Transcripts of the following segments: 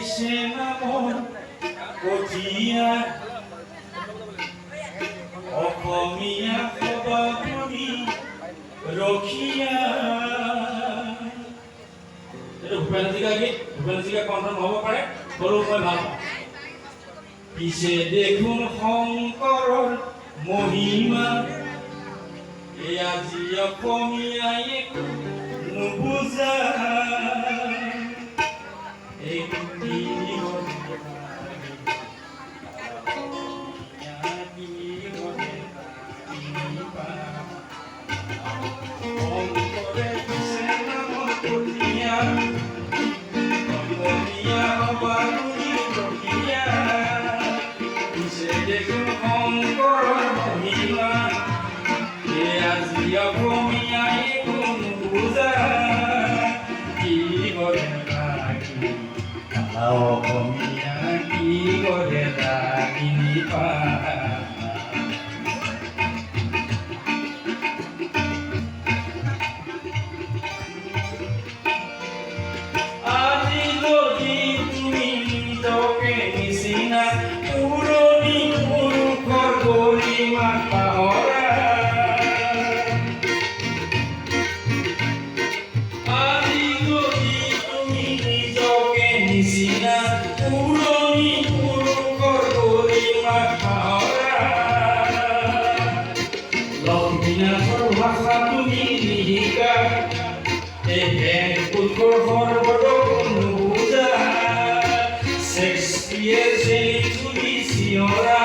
পিছে নামৰ কঠীয়া অসমীয়া সভাপতি ৰখীয়া। এইটো ভূপেন হাজৰিকা কণ্ঠ নহ'ব পাৰে, হ'লেও মই ভাল পাওঁ। পিছে দেখোন শংকৰৰ মহিমা এই আজি অসমীয়াই নুবুজা। অসমীয়া কি কৰে চিনি পায়। আজি যদি তুমি নিজকে নিচিনা পুৰণি পুৰুষৰ গৰিমা পাহৰা, আজি যদি তুমি নিজকে নিচিনা পুৰণি পুৰুষৰ গৰিমা পাহৰা, লক্ষ্মীনাথৰ ভাষা তুমি নিশিকা, নুবুজা। শেক্সপিয়াৰ চেলিচুলি চিঞৰা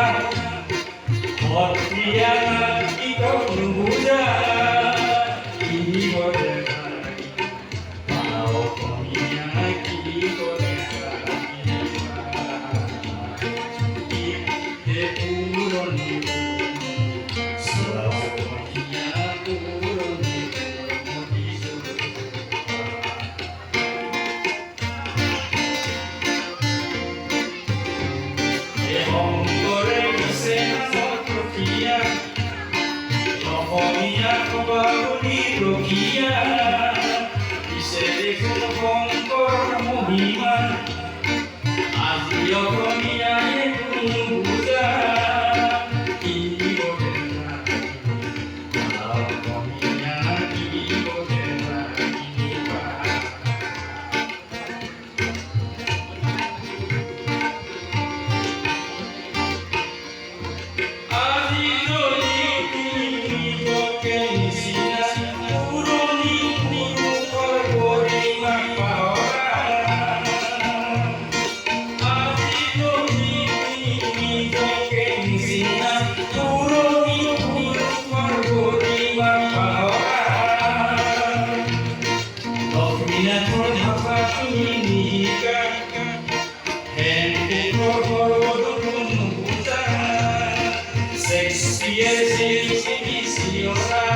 সত্ৰীয়া নাটক নুবুজা। অসমীয়া কি কৰে পুৰণি অসমীয়া সভাপতি ৰখীয়া। পিছে দেখোন শংকৰ মহিমা আজি অসমীয়াই নুবুজা। কি কৰে অসমীয়া কি কৰে চিনি পায়। আজি যদি লক্ষ্মীনাথৰ ভাষা তুমি নিশিকা, নুবুজা। শেক্সপিয়াৰ চিঞৰা